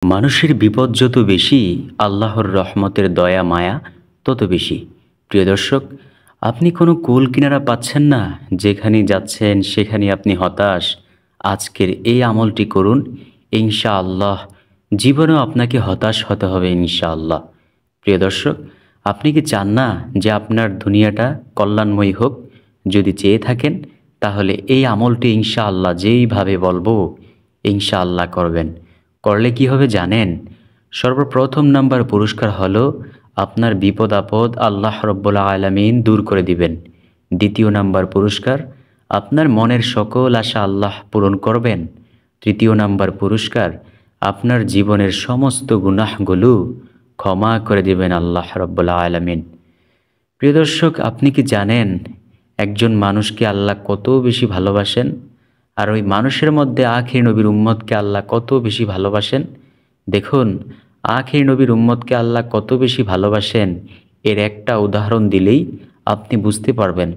মানুষের বিপদ যত বেশি, আল্লাহর রহমতের দয়া মায়া তত বেশি। প্রিয় দর্শক, আপনি কোনো কুল কিনারা পাচ্ছেন না, যেখানে যাচ্ছেন সেখানে আপনি হতাশ। আজকের এই আমলটি করুন, ইনশাআল্লাহ জীবনেও আপনাকে হতাশ হতে হবে ইনশাআল্লাহ। প্রিয় দর্শক, আপনি কি চান না যে আপনার দুনিয়াটা কল্যাণময়ী হোক? যদি চেয়ে থাকেন তাহলে এই আমলটি ইনশাআল্লাহ যেইভাবে বলবো ইনশাআল্লাহ করবেন। করলে কি হবে জানেন? সর্বপ্রথম নাম্বার পুরস্কার হলো আপনার বিপদ আপদ আল্লাহ রব্বুল আলামিন দূর করে দিবেন। দ্বিতীয় নাম্বার পুরস্কার, আপনার মনের সকল আশা আল্লাহ পূরণ করবেন। তৃতীয় নাম্বার পুরস্কার, আপনার জীবনের সমস্ত গুনাহগুলো ক্ষমা করে দিবেন আল্লাহ রব্বুল আলামিন। প্রিয় দর্শক, আপনি কি জানেন একজন মানুষকে আল্লাহ কত বেশি ভালোবাসেন? আর ওই মানুষের মধ্যে আখির নবীর উম্মতকে আল্লাহ কত বেশি ভালোবাসেন? দেখুন, আখির নবীর উম্মতকে আল্লাহ কত বেশি ভালোবাসেন এর একটা উদাহরণ দিলেই আপনি বুঝতে পারবেন।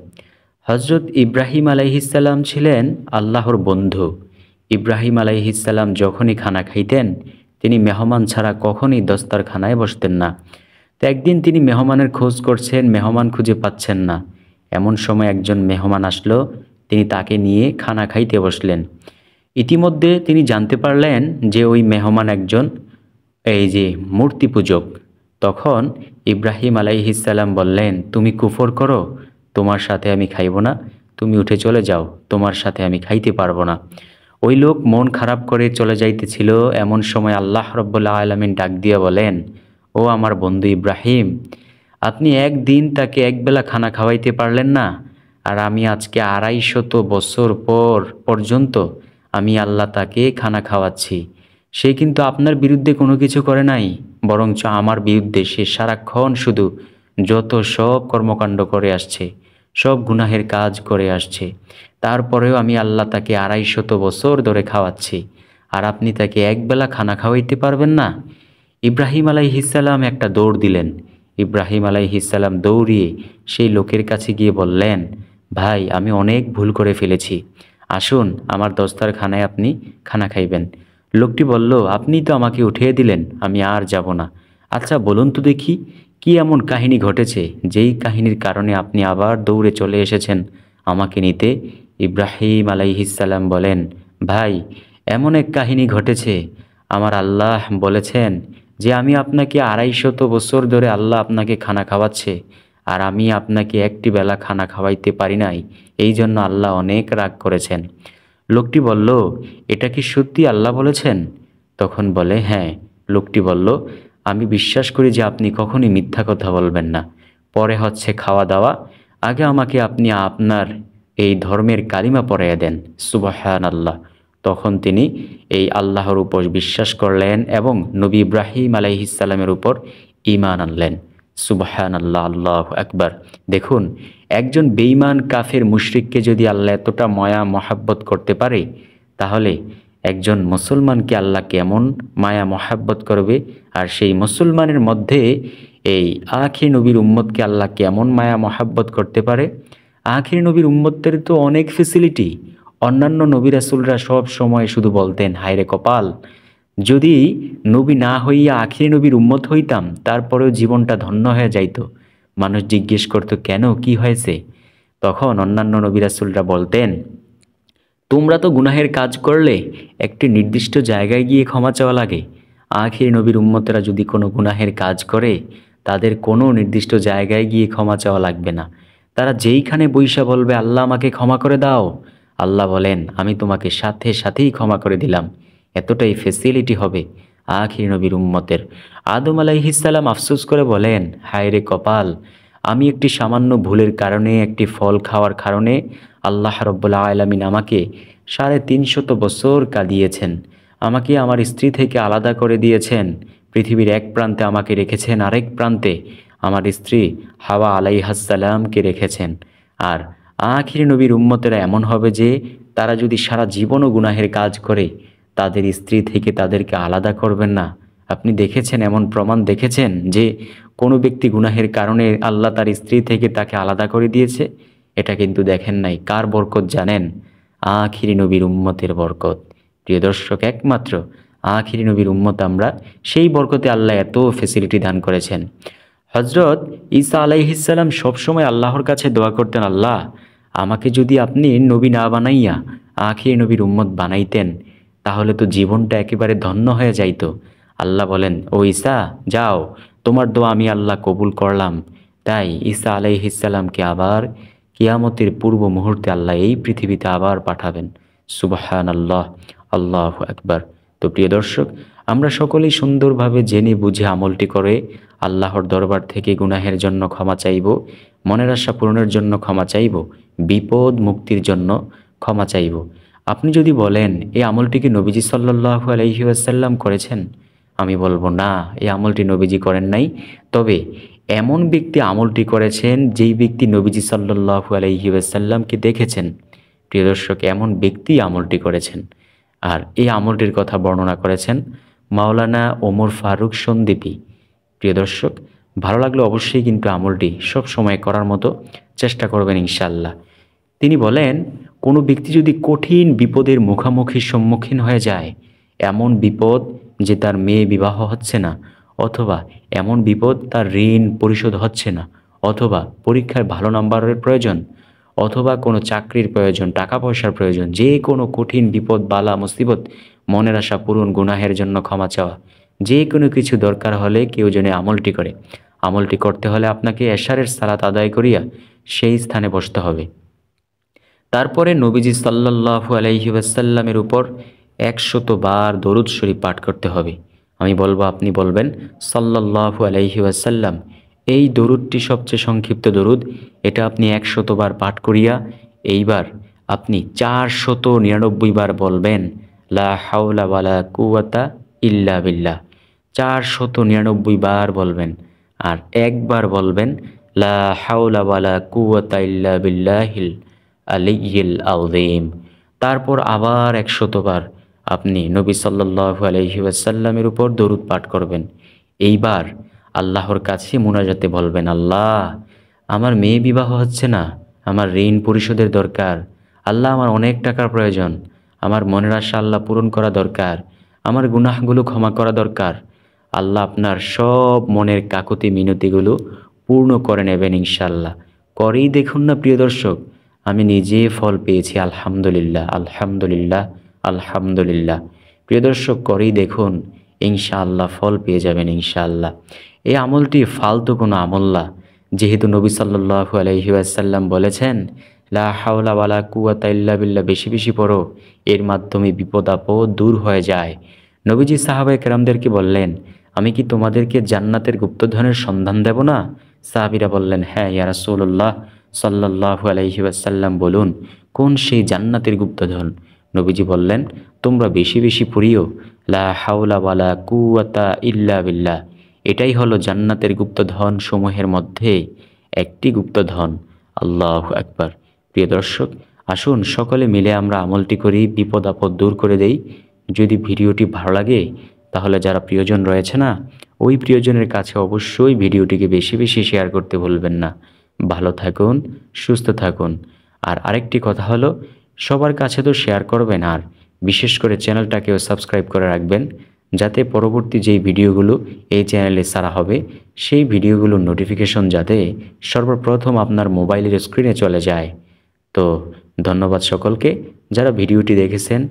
হজরত ইব্রাহিম আলাইহিসসালাম ছিলেন আল্লাহর বন্ধু। ইব্রাহিম আলাইহিসসালাম যখনই খানা খাইতেন, তিনি মেহমান ছাড়া কখনই দস্তারখানায় বসতেন না। তো একদিন তিনি মেহমানের খোঁজ করছেন, মেহমান খুঁজে পাচ্ছেন না। এমন সময় একজন মেহমান আসলো, তিনি তাকে নিয়ে খানা খাইতে বসলেন। ইতিমধ্যে তিনি জানতে পারলেন যে ওই মেহমান একজন এই যে মূর্তি পূজক। তখন ইব্রাহিম আলাইহিসসালাম বললেন, তুমি কুফর করো, তোমার সাথে আমি খাইব না, তুমি উঠে চলে যাও, তোমার সাথে আমি খাইতে পারবো না। ওই লোক মন খারাপ করে চলে যাইতেছিল। এমন সময় আল্লাহ রব্বুল আলামিন ডাক দিয়া বলেন, ও আমার বন্ধু ইব্রাহিম, আপনি একদিন তাকে একবেলা খানা খাওয়াইতে পারলেন না, আর আমি আজকে ২৫০ বছর পর্যন্ত আমি আল্লাহ তাকে খানা খাওয়াচ্ছি। সে কিন্তু আপনার বিরুদ্ধে কোনো কিছু করে নাই, বরঞ্চ আমার বিরুদ্ধে সে সারাক্ষণ শুধু যত সব কর্মকাণ্ড করে আসছে, সব গুনাহের কাজ করে আসছে। তারপরেও আমি আল্লাহ তাকে ২৫০ বছর ধরে খাওয়াচ্ছি, আর আপনি তাকে একবেলা খানা খাওয়াইতে পারবেন না? ইব্রাহিম আলাইহিসসালাম একটা দৌড় দিলেন। ইব্রাহিম আলাইহিসসালাম দৌড়িয়ে সেই লোকের কাছে গিয়ে বললেন, ভাই, আমি অনেক ভুল করে ফেলেছি, আসুন আমার দস্তারখানায় আপনি খানা খাইবেন। লোকটি বলল, আপনি তো আমাকে উঠিয়ে দিলেন, আমি আর যাব না। আচ্ছা বলুন তো দেখি, কি এমন কাহিনী ঘটেছে যেই কাহিনীর কারণে আপনি আবার দৌড়ে চলে এসেছেন আমাকে নিতে? ইব্রাহিম আলাইহিসসালাম বলেন, ভাই, এমন এক কাহিনী ঘটেছে, আমার আল্লাহ বলেছেন যে আমি আপনাকে ২৫০ বছর ধরে আল্লাহ আপনাকে খানা খাওয়াচ্ছে, আর আমি আপনাকে একটি বেলা খানা খাওয়াইতে পারি নাই, এই জন্য আল্লাহ অনেক রাগ করেছেন। লোকটি বলল, এটা কি সত্যি আল্লাহ বলেছেন? তখন বলে, হ্যাঁ। লোকটি বলল, আমি বিশ্বাস করি যে আপনি কখনই মিথ্যা কথা বলবেন না। পরে হচ্ছে খাওয়া দাওয়া, আগে আমাকে আপনি আপনার এই ধর্মের কালিমা পড়াইয়া দেন। সুবহানাল্লাহ। তখন তিনি এই আল্লাহর উপর বিশ্বাস করলেন এবং নবী ইব্রাহিম আলাইহিসসালামের উপর ঈমান আনলেন। সুবহানাল্লাহ, আল্লাহু আকবার। দেখুন, একজন বেঈমান কাফের মুশরিককে যদি আল্লাহ এতটা মায়া মহাব্বত করতে পারে, তাহলে একজন মুসলমানকে আল্লাহ কেমন মায়া মহাব্বত করবে? আর সেই মুসলমানের মধ্যে এই আখির নবীর উম্মতকে আল্লাহ কেমন মায়া মহাব্বত করতে পারে? আখির নবীর উম্মতের তো অনেক ফেসিলিটি। অন্যান্য নবী রাসূলরা সব সময় শুধু বলতেন, হায়রে কপাল, যদি নবী না হইয়া আখির নবীর উম্মত হইতাম, তারপরেও জীবনটা ধন্য হয়ে যাইতো। মানুষ জিজ্ঞেস করতো, কেন, কি হয়েছে? তখন অন্যান্য নবী রাসূলরা বলতেন, তোমরা তো গুনাহের কাজ করলে একটি নির্দিষ্ট জায়গায় গিয়ে ক্ষমা চাওয়া লাগে। আখির নবীর উম্মতেরা যদি কোনো গুনাহের কাজ করে, তাদের কোনো নির্দিষ্ট জায়গায় গিয়ে ক্ষমা চাওয়া লাগবে না। তারা যেইখানে বইসা বলবে, আল্লাহ আমাকে ক্ষমা করে দাও, আল্লাহ বলেন, আমি তোমাকে সাথে সাথেই ক্ষমা করে দিলাম। এতটাই ফেসিলিটি হবে আখির নবীর উম্মতের। আদম আলাইহিসসালাম আফসোস করে বলেন, হায় রে কপাল, আমি একটি সামান্য ভুলের কারণে, একটি ফল খাওয়ার কারণে আল্লাহ রব্বুল আলামিন আমাকে ৩৫০ বছর কাঁদিয়েছেন। আমাকে আমার স্ত্রী থেকে আলাদা করে দিয়েছেন। পৃথিবীর এক প্রান্তে আমাকে রেখেছেন, আরেক প্রান্তে আমার স্ত্রী হাওয়া আলাইহাসসালামকে রেখেছেন। আর আখির নবীর উম্মতেরা এমন হবে যে তারা যদি সারা জীবনও গুনাহের কাজ করে, তাদের স্ত্রী থেকে তাদেরকে আলাদা করবেন না। আপনি দেখেছেন, এমন প্রমাণ দেখেছেন যে কোনো ব্যক্তি গুনাহের কারণে আল্লাহ তার স্ত্রী থেকে তাকে আলাদা করে দিয়েছে? এটা কিন্তু দেখেন নাই। কার বরকত জানেন? আখিরি নবীর উম্মতের বরকত। প্রিয় দর্শক, একমাত্র আখিরি নবীর উম্মত আমরা, সেই বরকতে আল্লাহ এত ফেসিলিটি দান করেছেন। হজরত ঈসা আলাইহিসসালাম সবসময় আল্লাহর কাছে দোয়া করতেন, আল্লাহ আমাকে যদি আপনি নবী না বানাইয়া আখিরি নবীর উম্মত বানাইতেন তাহলে তো জীবনটা একেবারে ধন্য হয়ে যাইতো। আল্লাহ বলেন, ও ঈসা যাও, তোমার দোয়া আমি আল্লাহ কবুল করলাম। তাই ঈসা আলাইহিসসালামকে আবার কিয়ামতের পূর্ব মুহূর্তে আল্লাহ এই পৃথিবীতে আবার পাঠাবেন। সুবহানাল্লাহ, আল্লাহু আকবার। তো প্রিয় দর্শক, আমরা সকলেই সুন্দরভাবে জেনে বুঝে আমলটি করে আল্লাহর দরবার থেকে গুনাহের জন্য ক্ষমা চাইব, মনের আশা পূরণের জন্য ক্ষমা চাইব, বিপদ মুক্তির জন্য ক্ষমা চাইব। আপনি যদি বলেন এই আমলটি কি নবীজি সাল্লাল্লাহু আলাইহি ওয়াসাল্লাম করেছেন, আমি বলবো না, এই আমলটি নবীজি করেন নাই। তবে এমন ব্যক্তি আমলটি করেছেন যেই ব্যক্তি নবীজি সাল্লাল্লাহু আলাইহি ওয়াসাল্লামকে দেখেছেন। প্রিয় দর্শক, এমন ব্যক্তি আমলটি করেছেন। আর এই আমলটির কথা বর্ণনা করেছেন মাওলানা ওমর ফারুক সন্দ্বীপী। প্রিয় দর্শক, ভালো লাগলে অবশ্যই কিন্তু আমলটি সব সময় করার মতো চেষ্টা করবেন ইনশাআল্লাহ। তিনি বলেন, কোনো ব্যক্তি যদি কঠিন বিপদের মুখোমুখি সম্মুখীন হয়ে যায়, এমন বিপদ যে তার মেয়ে বিবাহ হচ্ছে না, অথবা এমন বিপদ তার ঋণ পরিশোধ হচ্ছে না, অথবা পরীক্ষায় ভালো নাম্বারের প্রয়োজন, অথবা কোনো চাকরির প্রয়োজন, টাকা পয়সার প্রয়োজন, যে কোনো কঠিন বিপদ বালা মুসিবত, মনের আশা পূরণ, গুনাহের জন্য ক্ষমা চাওয়া, যে কোনো কিছু দরকার হলে কেউ যেন আমলটি করে। আমলটি করতে হলে আপনাকে এশারের সালাত আদায় করিয়া সেই স্থানে বসতে হবে। তারপরে নবীজি সাল্লাল্লাহু আলাইহি ওয়াসাল্লামের উপর 100 বার দরুদ শরীফ পাঠ করতে হবে। আমি বলবো, আপনি বলবেন সাল্লাল্লাহু আলাইহি ওয়াসাল্লাম। এই দরুদটি সবচেয়ে সংক্ষিপ্ত দরুদ, এটা আপনি 100 বার পাঠ করিয়া এইবার আপনি 499 বার বলবেন লা হাওলা ওয়ালা কুওয়াতা ইল্লা বিল্লাহ। 499 বার বলবেন, আর একবার বলবেন লা হাওলা ওয়ালা কুওয়াতা ইল্লা বিল্লাহিল আলিয়্যিল আযীম। তারপর আবার 100 বার আপনি নবী সাল্লাল্লাহু আলাইহি ওয়াসাল্লামের উপর দরুদ পাঠ করবেন। এইবার আল্লাহর কাছে মুনাজাতে বলবেন, আল্লাহ আমার মেয়ে বিবাহ হচ্ছে না, আমার ঋণ পরিশোধের দরকার, আল্লাহ আমার অনেক টাকার প্রয়োজন, আমার মনের আশা আল্লাহ পূরণ করা দরকার, আমার গুনাহগুলো ক্ষমা করা দরকার। আল্লাহ আপনার সব মনের কাকুতি মিনতিগুলো পূর্ণ করে নেবেন ইনশাআল্লাহ। করেই দেখুন না প্রিয় দর্শক, আমি নিজে ফল পেয়েছি, আলহামদুলিল্লাহ, আলহামদুলিল্লাহ, আলহামদুলিল্লাহ। প্রিয় দর্শক, করেই দেখুন, ইনশাআল্লাহ ফল পেয়ে যাবেন ইনশাআল্লাহ। এই আমলটি ফালতু কোনো আমল না, যেহেতু নবী সাল্লাল্লাহু আলাইহি ওয়াসাল্লাম বলেছেন লা হাওলা ওয়ালা কুওয়াতা ইল্লা বিল্লাহ, বেশি বেশি পড়ো, এর মাধ্যমে বিপদ আপদ দূর হয়ে যায়। নবীজি সাহাবায়ে কেরামদেরকে বললেন, আমি কি তোমাদেরকে জান্নাতের গুপ্তধনের সন্ধান দেব না? সাহাবীরা বললেন, হ্যাঁ ইয়া রাসূলুল্লাহ সাল্লাল্লাহু আলাইহি ওয়াসাল্লাম, বলুন কোন সেই জান্নাতের গুপ্তধন? নবীজি বললেন, তোমরা বেশি বেশি পড়িও লা হাওলা ওয়ালা কুওয়াতা ইল্লা বিল্লাহ। এটাই হলো জান্নাতের গুপ্তধন সমূহের মধ্যে একটি গুপ্তধন। আল্লাহু আকবার। প্রিয় দর্শক, আসুন সকলে মিলে আমরা আমলটি করি, বিপদ আপদ দূর করে দেই। যদি ভিডিওটি ভালো লাগে তাহলে যারা প্রিয়জন রয়েছে না, ওই প্রিয়জনের কাছে অবশ্যই ভিডিওটিকে বেশি বেশি শেয়ার করতে ভুলবেন না। ভালো থাকুন, সুস্থ থাকুন। আর আরেকটি কথা হলো, সবার কাছে তো শেয়ার করবেন, আর বিশেষ করে চ্যানেলটাকেও সাবস্ক্রাইব করে রাখবেন, যাতে পরবর্তী যেই ভিডিওগুলো এই চ্যানেলে ছাড়া হবে সেই ভিডিওগুলোর নোটিফিকেশন যাতে সর্বপ্রথম আপনার মোবাইলের স্ক্রিনে চলে যায়। তো ধন্যবাদ সকলকে যারা ভিডিওটি দেখেছেন।